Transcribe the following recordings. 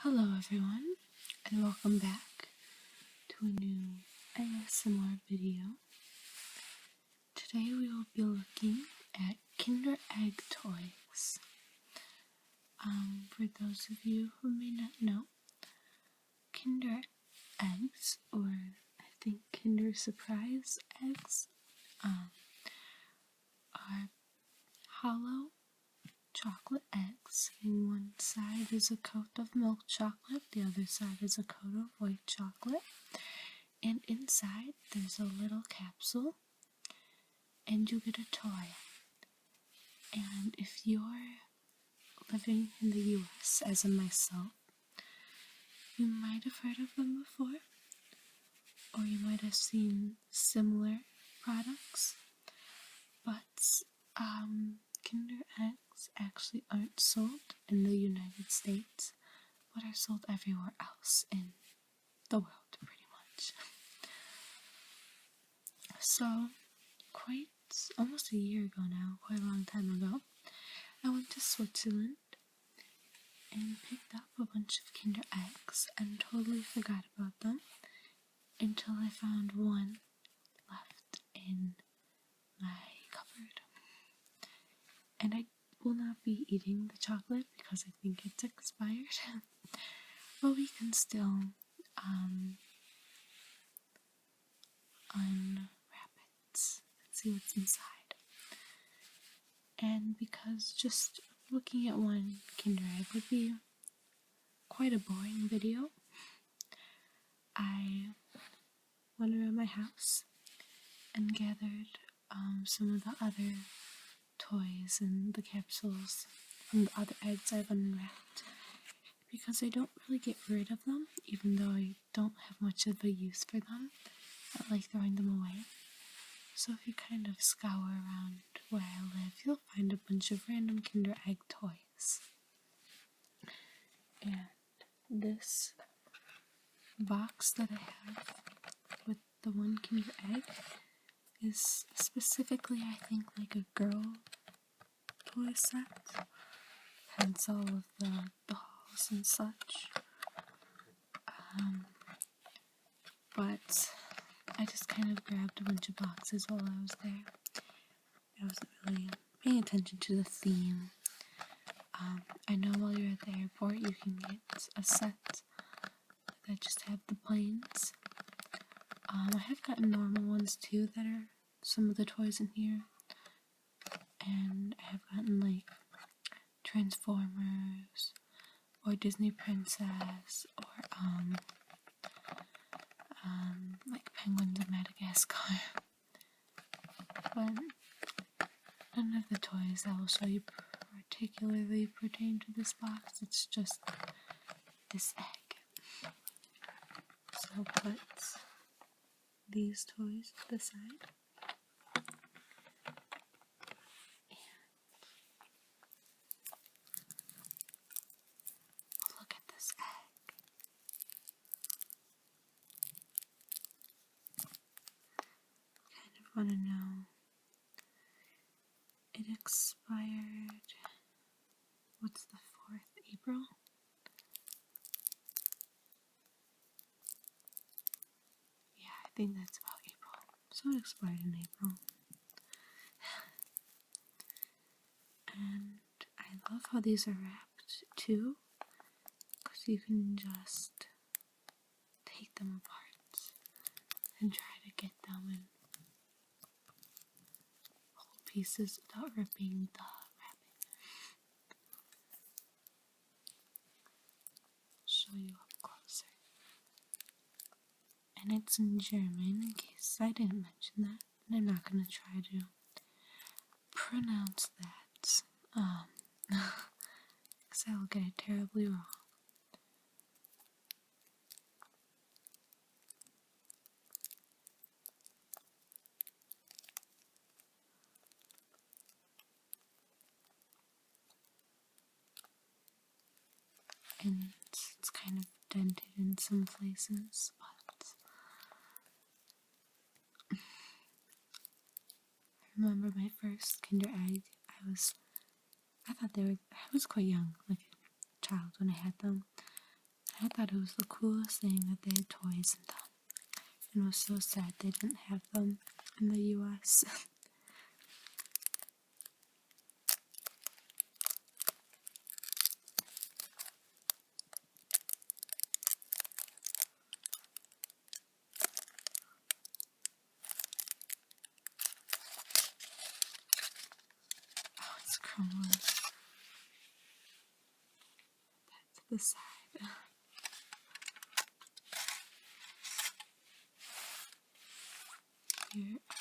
Hello everyone, and welcome back to a new ASMR video. Today we will be looking at Kinder Egg toys. For those of you who may not know, Kinder Eggs, or I think Kinder Surprise Eggs, are hollow chocolate eggs, and one side is a coat of milk chocolate, the other side is a coat of white chocolate, and inside there's a little capsule, and you get a toy. And if you're living in the US, as in myself, you might have heard of them before, or you might have seen similar products, but Kinder Eggs actually aren't sold in the United States, but are sold everywhere else in the world, pretty much. So, almost a year ago now, quite a long time ago, I went to Switzerland and picked up a bunch of Kinder Eggs and totally forgot about them until I found one left in my cupboard. And I will not be eating the chocolate because I think it's expired, but we can still unwrap it and see what's inside. And because just looking at one Kinder Egg would be quite a boring video, I went around my house and gathered some of the other toys and the capsules from the other eggs I've unwrapped, because I don't really get rid of them, even though I don't have much of a use for them. I like throwing them away. So if you kind of scour around where I live, you'll find a bunch of random Kinder Egg toys. And this box that I have with the one Kinder Egg is specifically, I think, like a girl toy set. Hence all of the dolls and such. But I just kind of grabbed a bunch of boxes while I was there. I wasn't really paying attention to the theme. I know while you're at the airport you can get a set that just have the planes. I have gotten normal ones too that are some of the toys in here. And I have gotten like Transformers or Disney Princess or like penguins of Madagascar. But none of the toys I will show you particularly pertain to this box. It's just this egg. So I'll put these toys to the side. And look at this egg. Kind of want to know. It expired, what's the 4th, April? Yeah, I think that's about April. So it expired in April. And I love how these are wrapped too, because you can just take them apart and try to get them in whole pieces without ripping the wrapping. I'll show you up closer. And it's in German, in case I didn't mention that, and I'm not going to try to pronounce that, because I will get it terribly wrong. And it's kind of dented in some places, but I remember my first Kinder Egg. I was quite young, like a child when I had them, I thought it was the coolest thing that they had toys in them. And it was so sad they didn't have them in the US. Oh, it's crumbling. That's the side. Here are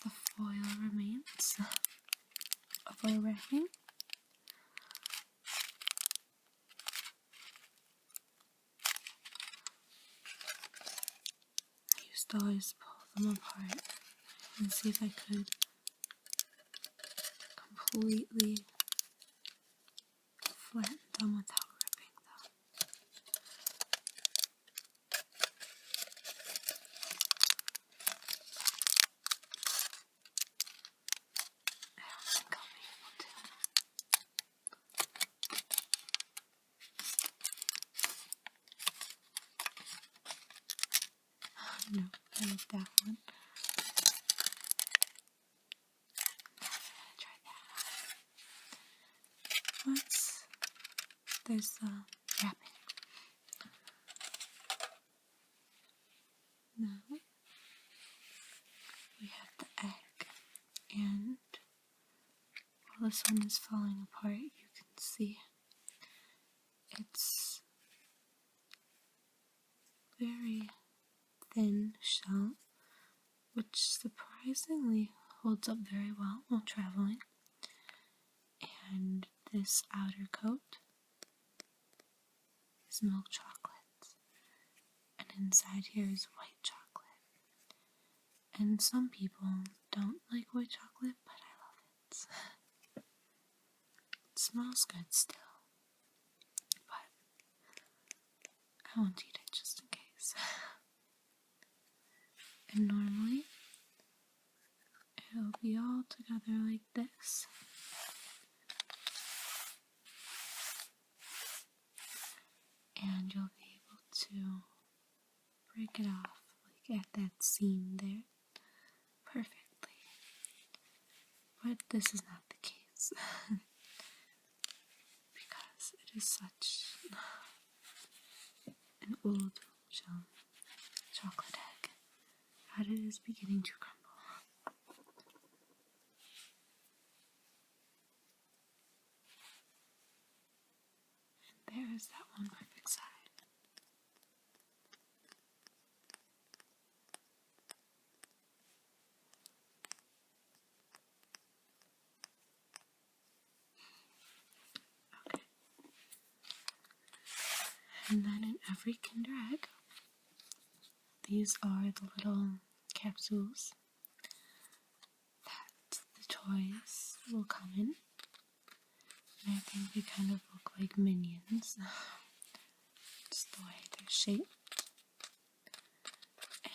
the foil remains of Unwrapping. I used to always pull them apart and see if I could completely flatten them without ripping them. I don't think I'll be able to. No, I like that one. Try that. There's the wrapping. Now we have the egg, and while this one is falling apart, you can see it's very thin shell, which surprisingly holds up very well while traveling. And this outer coat is milk chocolate, and inside here is white chocolate. And some people don't like white chocolate, but I love it. It smells good still, but I won't eat it just in case. And normally, it'll be all together like this. And you'll be able to break it off, like at that seam there, perfectly. But this is not the case, because it is such an old shell chocolate egg that it is beginning to crumble. And there is that one perfect side. Okay. And then in every Kinder Egg, these are the little capsules that the toys will come in. And I think they kind of look like minions. Just the way they're shaped.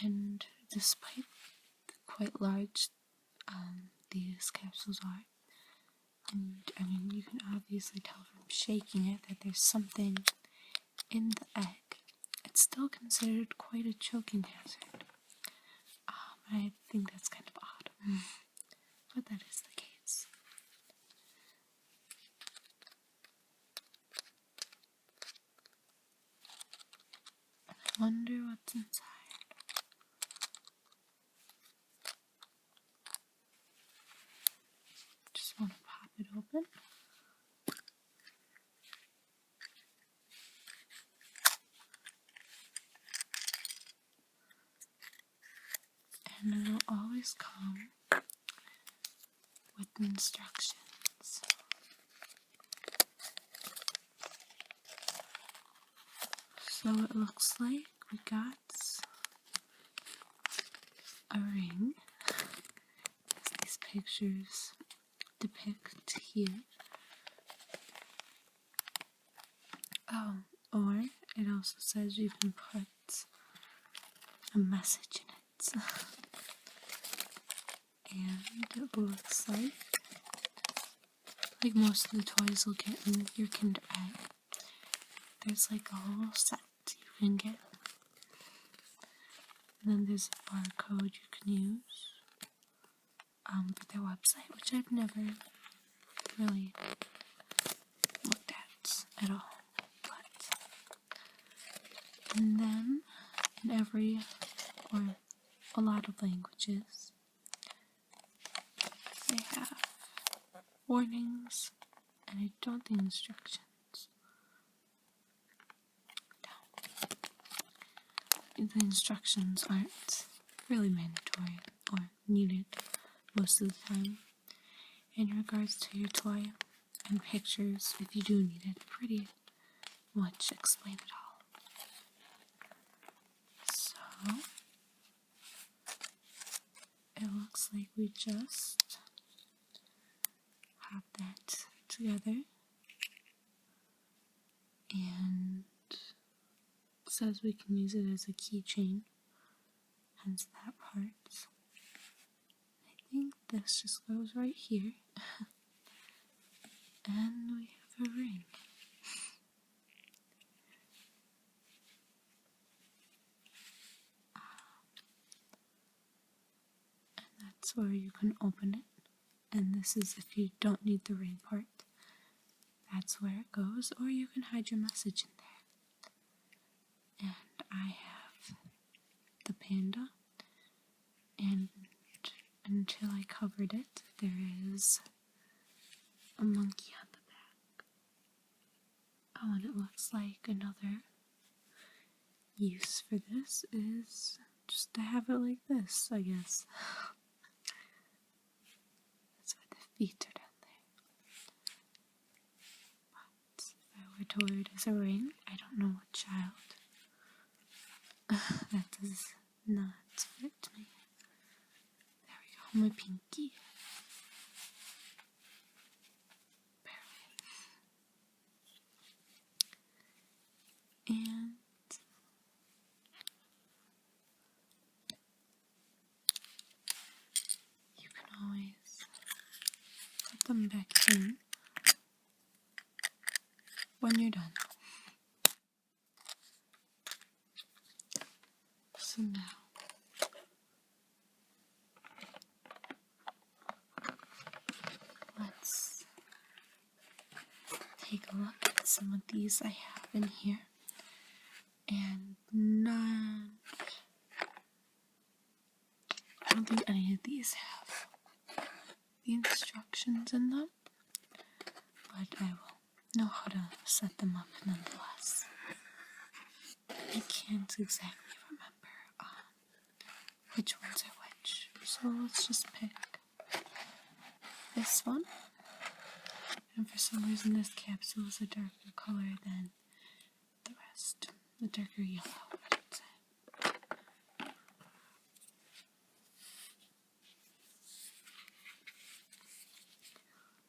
And despite the quite large these capsules are, and I mean you can obviously tell from shaking it that there's something in the egg, it's still considered quite a choking hazard. I think that's kind of odd, but that is the case. I wonder what's inside. Just want to pop it open. And it'll always come with instructions. So it looks like we got a ring, as these pictures depict here. Oh, or it also says you can put a message in it. And it looks like like most of the toys you'll get in your Kinder Egg, there's like a whole set you can get. And then there's a barcode you can use for their website, which I've never really looked at all. And then in every, or a lot of languages, they have warnings and I don't think instructions. No. The instructions aren't really mandatory or needed most of the time. In regards to your toy and pictures, if you do need it, pretty much explain it all. So, it looks like we just have that together, and it says we can use it as a keychain, hence that part. I think this just goes right here, and we have a ring. That's where you can open it, and this is if you don't need the ring part. That's where it goes, or you can hide your message in there. And I have the panda, and until I covered it, there is a monkey on the back. Oh, and it looks like another use for this is just to have it like this, I guess. That's why the feet are down there. But if I were to wear it as a ring, I don't know what child that does not fit me. There we go, my pinky. And you can always put them back in when you're done. So now, let's take a look at some of these I have in here. And I don't think any of these have the instructions in them, but I will know how to set them up nonetheless. I can't exactly remember which ones are which, so let's just pick this one. And for some reason this capsule is a darker color than the rest, the darker yellow, I should say.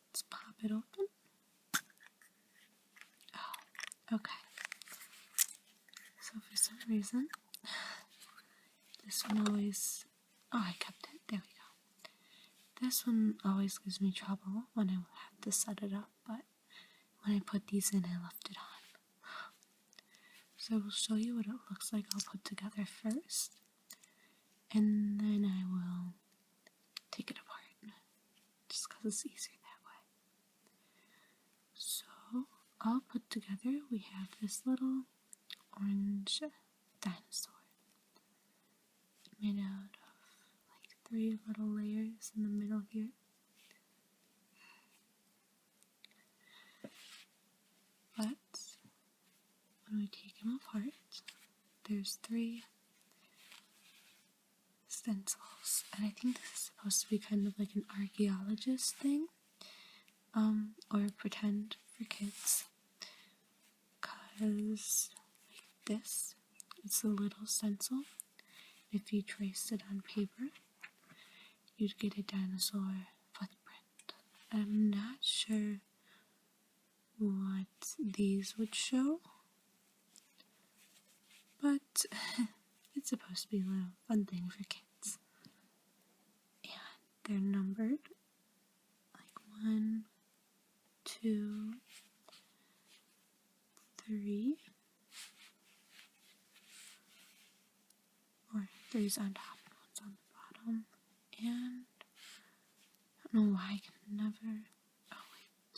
Let's pop it open. Oh, okay. So for some reason, this one always, oh, I kept it, there we go. This one always gives me trouble when I have to set it up, but when I put these in, I left it on. So I will show you what it looks like all put together first, and then I will take it apart, just because it's easier that way. So, all put together, we have this little orange dinosaur, made out of like 3 little layers in the middle here. But when we take him apart, there's 3 stencils, and I think this is supposed to be kind of like an archaeologist thing, or pretend for kids, because like this, it's a little stencil. If you traced it on paper, you'd get a dinosaur footprint. I'm not sure what these would show, but it's supposed to be a little fun thing for kids. And they're numbered like 1, 2, 3, or 3's on top and 1's on the bottom, and I don't know why I can never, oh wait,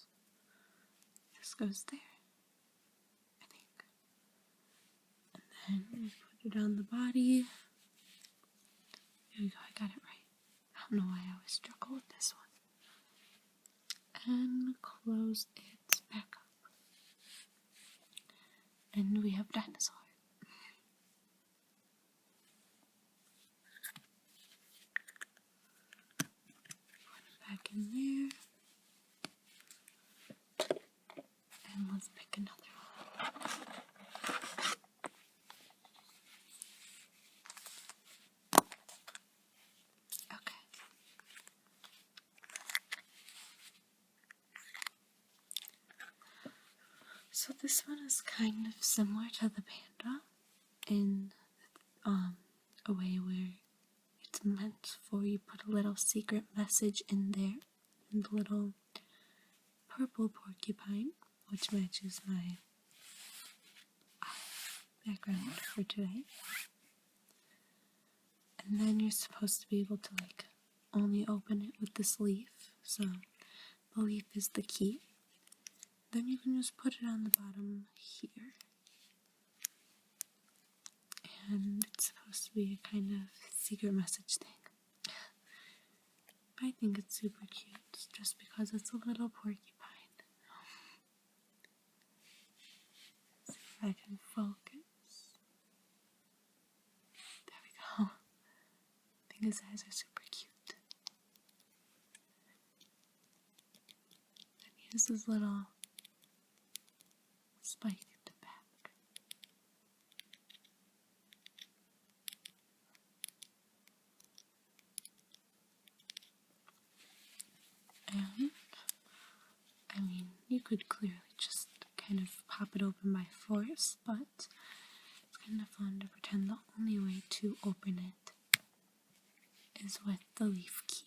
this goes there, I think, and then we put it on the body. There we go, I got it right. I don't know why I always struggle with this one. And close it back up. And we have dinosaur. Put it back in there. And let's pick another one. Okay. So this one is kind of similar to the panda in a way where it's meant for you put a little secret message in there, and the little purple porcupine, which matches my background for today. And then you're supposed to be able to only open it with this leaf, so the leaf is the key. Then you can just put it on the bottom here. And it's supposed to be a kind of secret message thing. I think it's super cute just because it's a little porcupine. Let's see if I can focus. There we go. I think his eyes are super cute. And he has this little spike at the back. And, I mean, you could clearly just kind of pop it open by force, but it's kind of fun to pretend the only way to open it is with the leaf key.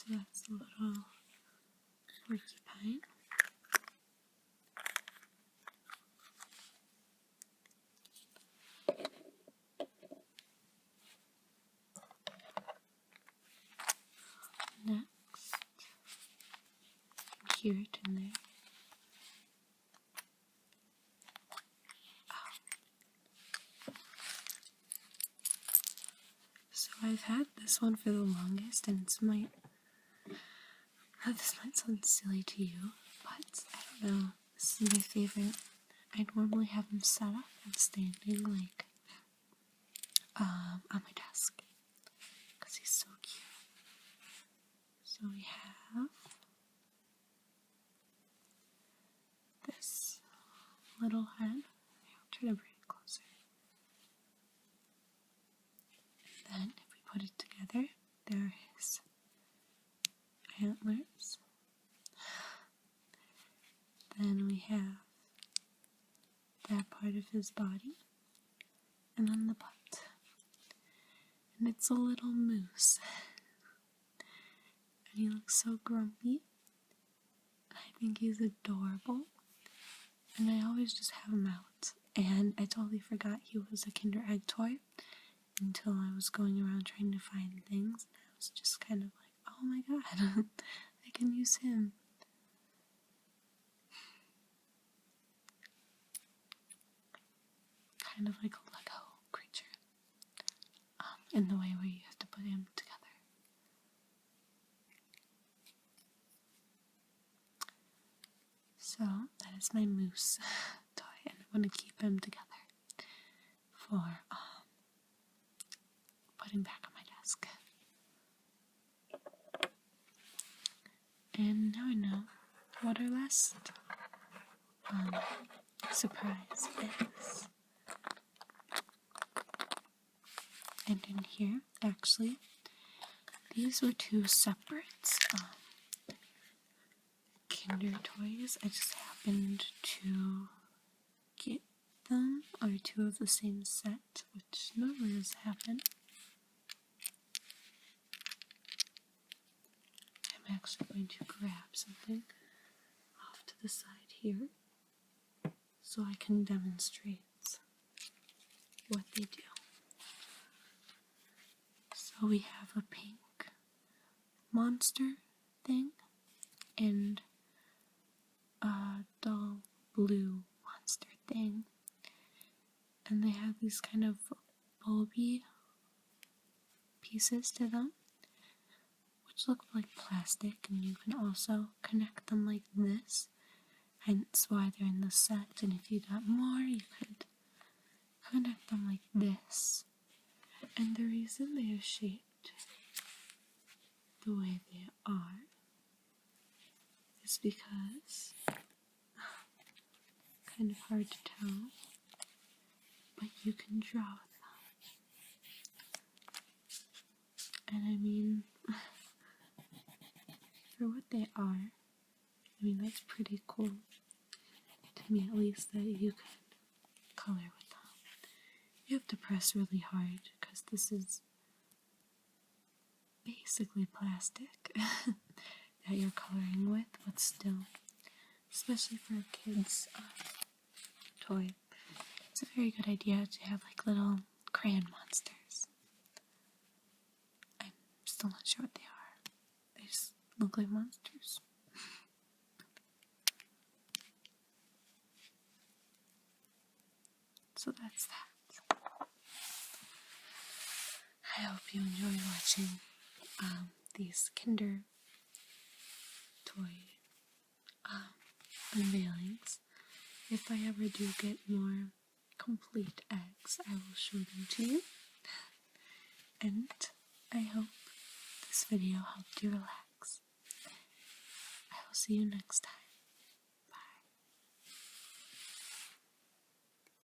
So that's the little porcupine. Next, hear it in there. So I've had this one for the longest, and this might sound silly to you, but I don't know, this is my favorite. I normally have him set up and standing on my desk because he's so cute. So we have this little head. I'll try to bring it closer. And then if we put it together, there are his antlers. Then we have that part of his body, and then the butt. And it's a little moose. And he looks so grumpy. I think he's adorable. And I always just have him out. And I totally forgot he was a Kinder Egg toy until I was going around trying to find things. And I was just kind of like, oh my god, I can use him. Kind of like a Lego creature. In the way where you have to put him together. So, that is my moose toy, and I want to keep him together for putting back on my desk. And now I know what our last surprise is. And in here, actually, these were two separate Kinder toys. I just happened to get them, or two of the same set, which normally doesn't happen. I'm actually going to grab something off to the side here so I can demonstrate what they do. So we have a pink monster thing and a dull blue monster thing, and they have these kind of bulby pieces to them which look like plastic, and you can also connect them like this, hence why they're in the set. And if you got more, you could connect them like this. And the reason they are shaped the way they are is because, kind of hard to tell, but you can draw them. And I mean, for what they are, I mean, that's pretty cool. To me, at least, that you could color with them. You have to press really hard because this is basically plastic that you're coloring with, but still, especially for a kid's toy, it's a very good idea to have like little crayon monsters. I'm still not sure what they are. They just look like monsters. So that's that. I hope you enjoy watching these Kinder toy unveilings. If I ever do get more complete eggs, I will show them to you. And I hope this video helped you relax. I will see you next time.